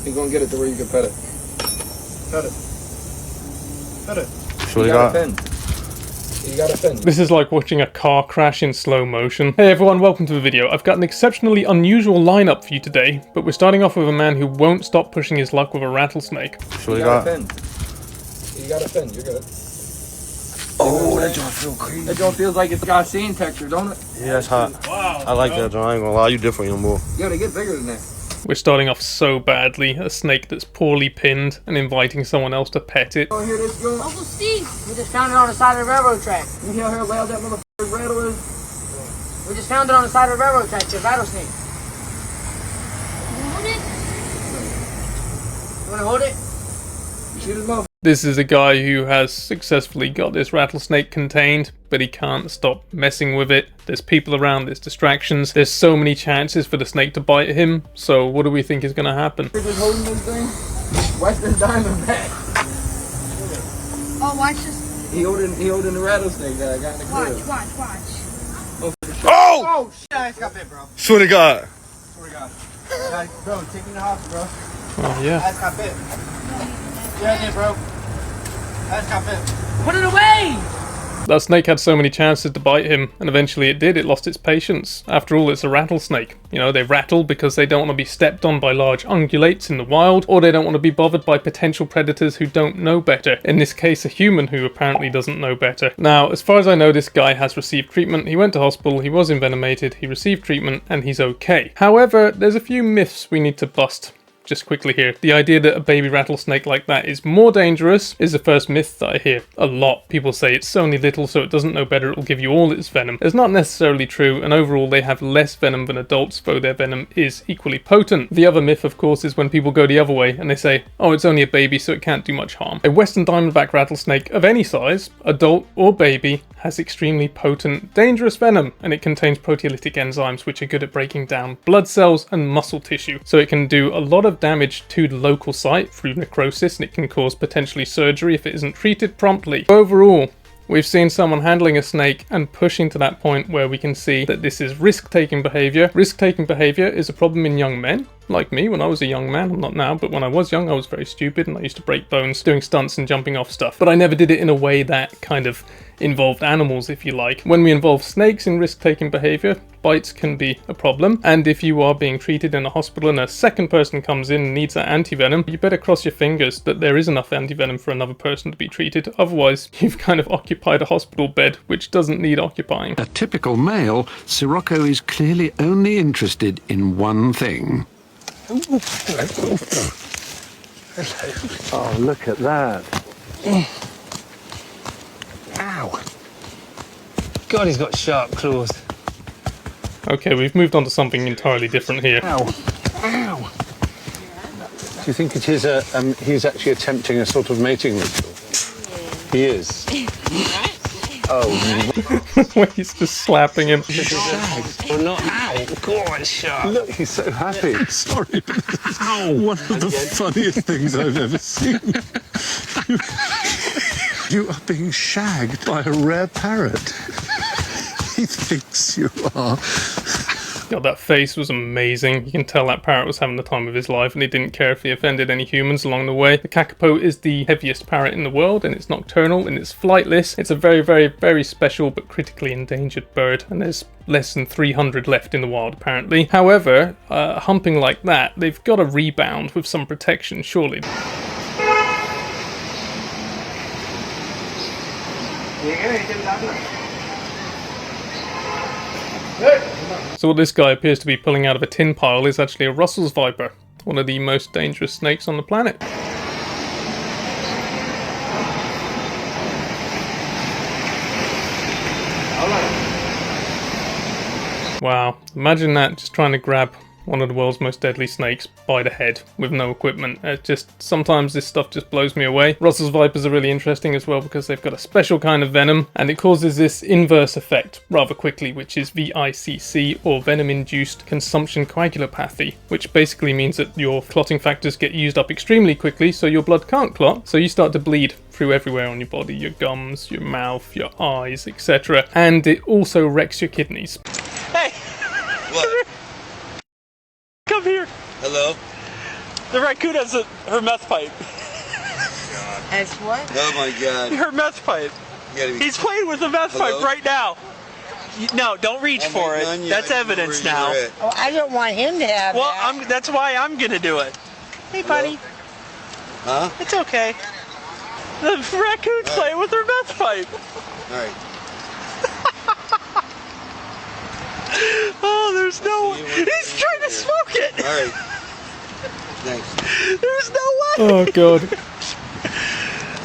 You're gonna get it to where you can pet it. Pet it. Pet it. Sure You got a fin. You got a fin. This is like watching a car crash in slow motion. Hey everyone, welcome to the video. I've got an exceptionally unusual lineup for you today, but we're starting off with a man who won't stop pushing his luck with a rattlesnake. Sure You got a fin. You got a fin. You're good. Oh, that joint feel crazy. That joint feels like it's got sand texture, don't it? Yeah, that's hot. Wow. I like that joint. I ain't gonna lie, you different, young boy. You gotta get bigger than that. We're starting off so badly. A snake that's poorly pinned and inviting someone else to pet it. You hear this going? Uncle Steve, we just found it on the side of the railroad track. You hear how loud that motherfucker's rattle is? We just found it on the side of the railroad track. It's a rattlesnake. You wanna hold it? You see this motherfucker? This is a guy who has successfully got this rattlesnake contained, but he can't stop messing with it. There's people around, there's distractions, there's so many chances for the snake to bite him, so what do we think is going to happen? You're just holding this thing? Watch this diamondback. Oh, watch this. He holding the rattlesnake that I got in the crib. Watch. Oh! Oh, shit, I just got bit, bro. Swear to God. Swear to God. Bro, take me to the hospital, bro. Oh yeah. I just got bit. Yeah, I did, bro. I just got bit. Put it away! That snake had so many chances to bite him, and eventually it did. It lost its patience. After all, it's a rattlesnake. You know, they rattle because they don't want to be stepped on by large ungulates in the wild, or they don't want to be bothered by potential predators who don't know better. In this case, a human who apparently doesn't know better. Now, as far as I know, this guy has received treatment. He went to hospital, he was envenomated, he received treatment, and he's okay. However, there's a few myths we need to bust. Just quickly here. The idea that a baby rattlesnake like that is more dangerous is the first myth that I hear a lot. People say it's only little so it doesn't know better, it will give you all its venom. It's not necessarily true, and overall they have less venom than adults, though their venom is equally potent. The other myth, of course, is when people go the other way and they say, oh, it's only a baby so it can't do much harm. A western diamondback rattlesnake of any size, adult or baby, has extremely potent, dangerous venom, and it contains proteolytic enzymes which are good at breaking down blood cells and muscle tissue, so it can do a lot of damage to the local site through necrosis, and it can cause potentially surgery if it isn't treated promptly. Overall, we've seen someone handling a snake and pushing to that point where we can see that this is risk-taking behaviour. Risk-taking behaviour is a problem in young men. Like me, when I was a young man, I'm not now, but when I was young I was very stupid and I used to break bones doing stunts and jumping off stuff. But I never did it in a way that kind of involved animals, if you like. When we involve snakes in risk-taking behaviour, bites can be a problem, and if you are being treated in a hospital and a second person comes in and needs that antivenom, you better cross your fingers that there is enough antivenom for another person to be treated, otherwise you've kind of occupied a hospital bed which doesn't need occupying. A typical male, Sirocco is clearly only interested in one thing. Oh, look at that. Ow. God, he's got sharp claws. Okay, we've moved on to something entirely different here. Ow. Ow. Do you think it is he's actually attempting a sort of mating ritual? He is. Oh. When he's just slapping him. Or not. Ow. God, it's sharp. Look, he's so happy. Sorry. Ow. One of the funniest things I've ever seen. You are being shagged by a rare parrot. He thinks you are. God, that face was amazing. You can tell that parrot was having the time of his life and he didn't care if he offended any humans along the way. The kākāpō is the heaviest parrot in the world, and it's nocturnal and it's flightless. It's a very, very, very special but critically endangered bird, and there's less than 300 left in the wild apparently. However, humping like that, they've got to rebound with some protection, surely. So what this guy appears to be pulling out of a tin pile is actually a Russell's viper, one of the most dangerous snakes on the planet. Wow, imagine that, just trying to grab one of the world's most deadly snakes by the head with no equipment. Sometimes this stuff just blows me away. Russell's vipers are really interesting as well because they've got a special kind of venom, and it causes this inverse effect rather quickly, which is VICC, or venom-induced consumption coagulopathy, which basically means that your clotting factors get used up extremely quickly, so your blood can't clot, so you start to bleed through everywhere on your body, your gums, your mouth, your eyes, etc. And it also wrecks your kidneys. Hey! What? Come here. Hello? The raccoon has her meth pipe. As what? Oh my god. Her meth pipe. He's playing with the meth pipe right now. No, don't reach for it. That's evidence now. Oh, I don't want him to have that. Well, that's why I'm gonna do it. Hey, buddy. Huh? It's okay. The raccoon's playing with her meth pipe. Alright. Oh, there's no way. He's trying to smoke it. Alright. Thanks. There's no way. Oh god.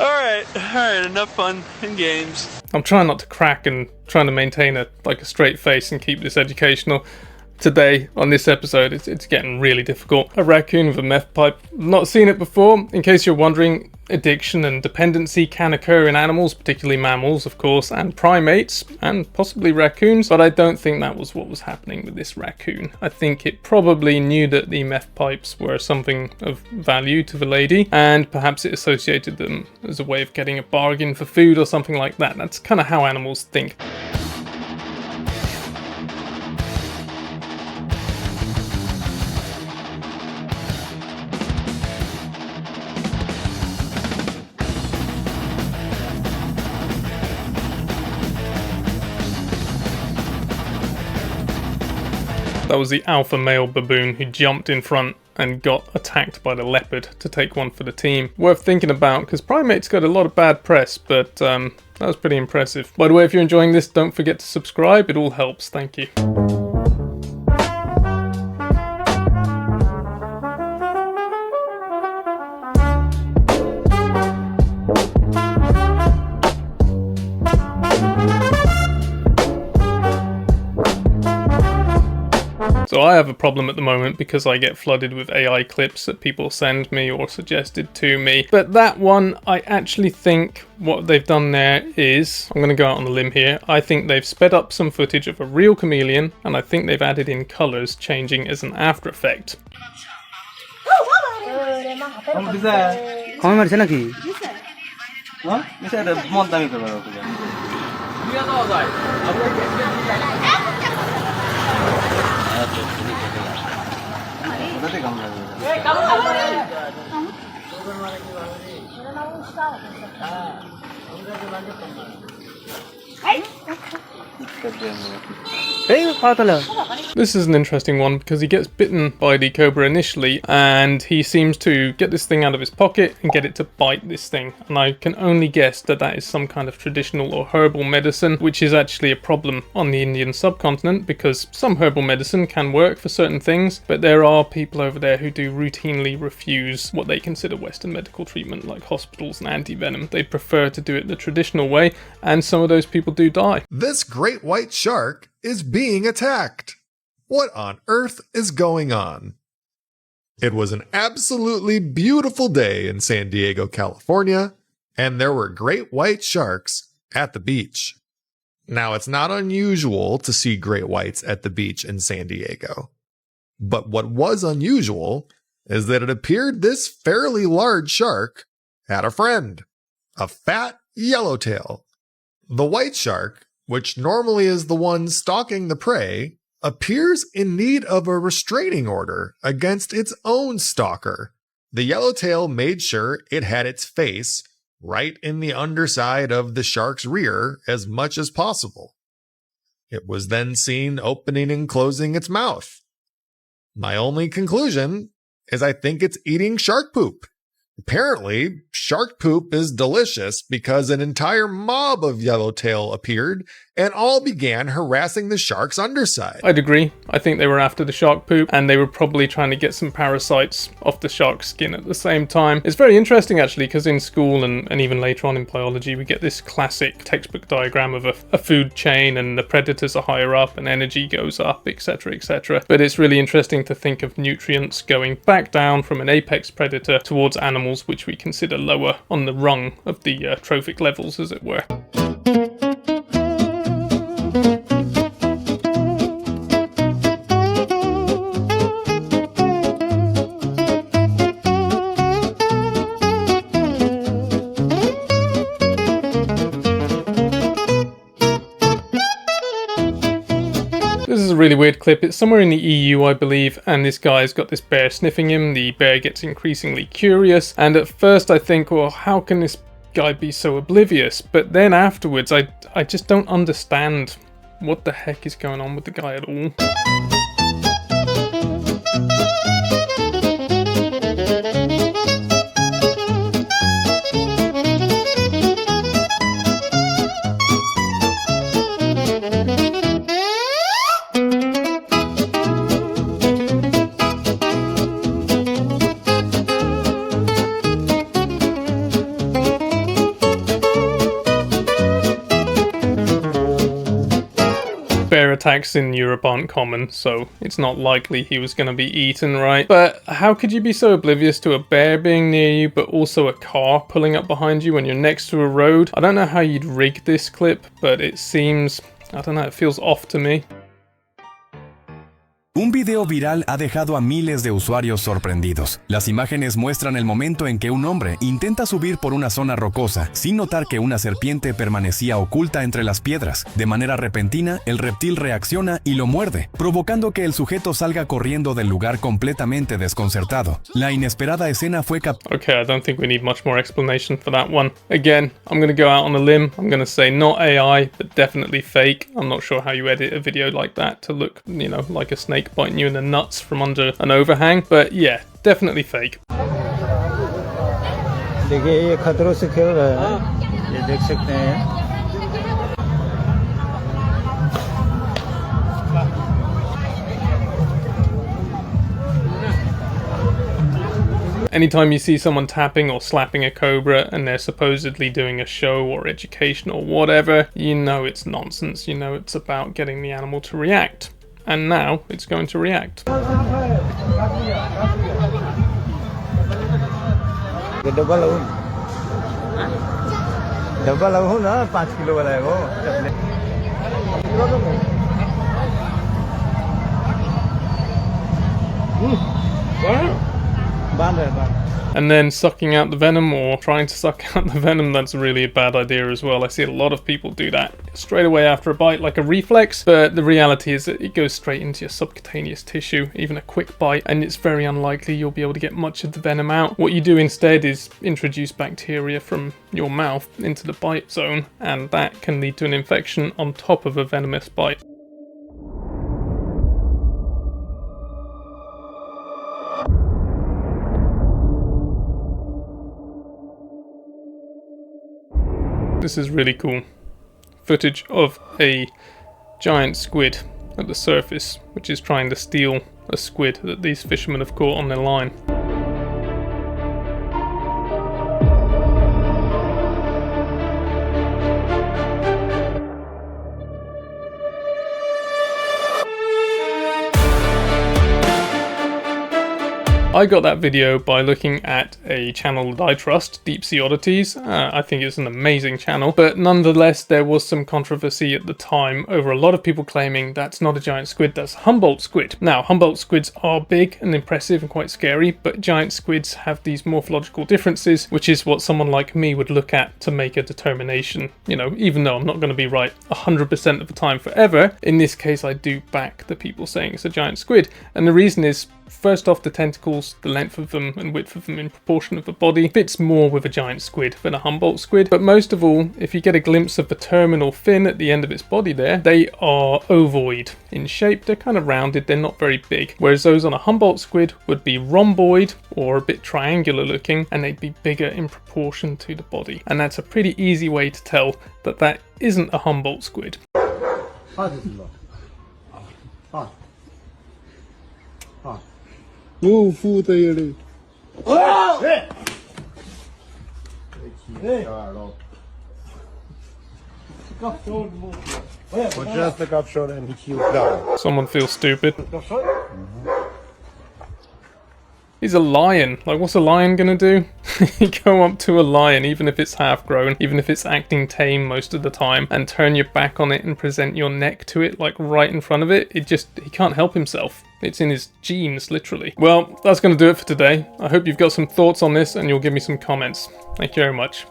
Alright, enough fun and games. I'm trying not to crack and trying to maintain a straight face and keep this educational. Today, on this episode, it's getting really difficult. A raccoon with a meth pipe. Not seen it before. In case you're wondering, addiction and dependency can occur in animals, particularly mammals, of course, and primates, and possibly raccoons, but I don't think that was what was happening with this raccoon. I think it probably knew that the meth pipes were something of value to the lady, and perhaps it associated them as a way of getting a bargain for food or something like that. That's kind of how animals think. That was the alpha male baboon who jumped in front and got attacked by the leopard to take one for the team. Worth thinking about, because primates got a lot of bad press, but that was pretty impressive. By the way, if you're enjoying this, don't forget to subscribe. It all helps. Thank you. So I have a problem at the moment because I get flooded with AI clips that people send me or suggested to me. But that one, I actually think what they've done there is, I'm going to go out on a limb here, I think they've sped up some footage of a real chameleon, and I think they've added in colours changing as an after effect. This is an interesting one because he gets bitten by the cobra initially and he seems to get this thing out of his pocket and get it to bite this thing, and I can only guess that that is some kind of traditional or herbal medicine, which is actually a problem on the Indian subcontinent because some herbal medicine can work for certain things, but there are people over there who do routinely refuse what they consider Western medical treatment, like hospitals and anti-venom. They prefer to do it the traditional way, and some of those people do die. This great white shark is being attacked. What on earth is going on? It was an absolutely beautiful day in San Diego, California, and there were great white sharks at the beach. Now, it's not unusual to see great whites at the beach in San Diego. But what was unusual is that it appeared this fairly large shark had a friend, a fat yellowtail. The white shark, which normally is the one stalking the prey, appears in need of a restraining order against its own stalker. The yellowtail made sure it had its face right in the underside of the shark's rear as much as possible. It was then seen opening and closing its mouth. My only conclusion is I think it's eating shark poop. Apparently, shark poop is delicious because an entire mob of yellowtail appeared and all began harassing the shark's underside. I'd agree. I think they were after the shark poop and they were probably trying to get some parasites off the shark's skin at the same time. It's very interesting actually because in school and even later on in biology we get this classic textbook diagram of a food chain and the predators are higher up and energy goes up, etc, etc. But it's really interesting to think of nutrients going back down from an apex predator towards animals which we consider lower on the rung of the trophic levels, as it were. This is a really weird clip. It's somewhere in the EU, I believe, and this guy's got this bear sniffing him. The bear gets increasingly curious, and at first I think, well, how can this guy be so oblivious? But then afterwards, I just don't understand what the heck is going on with the guy at all. Bear attacks in Europe aren't common, so it's not likely he was going to be eaten, right? But how could you be so oblivious to a bear being near you, but also a car pulling up behind you when you're next to a road? I don't know how you'd rig this clip, but it seems, I don't know, it feels off to me. Un video viral ha dejado a miles de usuarios sorprendidos. Las imágenes muestran el momento en que un hombre intenta subir por una zona rocosa sin notar que una serpiente permanecía oculta entre las piedras. De manera repentina, el reptil reacciona y lo muerde, provocando que el sujeto salga corriendo del lugar completamente desconcertado. La inesperada escena fue Okay, I don't think we need much more explanation for that one. Again, I'm going to go out on a limb. I'm going to say not AI, but definitely fake. I'm not sure how you edit a video like that to look, you know, like a snake biting you in the nuts from under an overhang, but yeah, definitely fake. देखिए ये खतरों से खेल रहा है, ये देख सकते हैं। Anytime you see someone tapping or slapping a cobra and they're supposedly doing a show or education or whatever, you know it's nonsense. You know it's about getting the animal to react. And now it's going to react. And then sucking out the venom, or trying to suck out the venom, that's really a bad idea as well. I see a lot of people do that straight away after a bite, like a reflex, but the reality is that it goes straight into your subcutaneous tissue, even a quick bite, and it's very unlikely you'll be able to get much of the venom out. What you do instead is introduce bacteria from your mouth into the bite zone, and that can lead to an infection on top of a venomous bite. This is really cool. Footage of a giant squid at the surface, which is trying to steal a squid that these fishermen have caught on their line. I got that video by looking at a channel that I trust, Deep Sea Oddities. I think it's an amazing channel, but nonetheless there was some controversy at the time over a lot of people claiming that's not a giant squid, that's a Humboldt squid. Now, Humboldt squids are big and impressive and quite scary, but giant squids have these morphological differences, which is what someone like me would look at to make a determination. You know, even though I'm not going to be right 100% of the time forever, in this case I do back the people saying it's a giant squid. And the reason is, first off, the tentacles, the length of them and width of them in proportion of the body fits more with a giant squid than a Humboldt squid. But most of all, if you get a glimpse of the terminal fin at the end of its body there, they are ovoid in shape. They're kind of rounded, they're not very big. Whereas those on a Humboldt squid would be rhomboid or a bit triangular looking, and they'd be bigger in proportion to the body. And that's a pretty easy way to tell that that isn't a Humboldt squid. Someone feels stupid. He's a lion. Like, what's a lion gonna do? You go up to a lion, even if it's half grown, even if it's acting tame most of the time, and turn your back on it and present your neck to it, like right in front of it. He can't help himself. It's in his genes, literally. Well, that's gonna do it for today. I hope you've got some thoughts on this and you'll give me some comments. Thank you very much.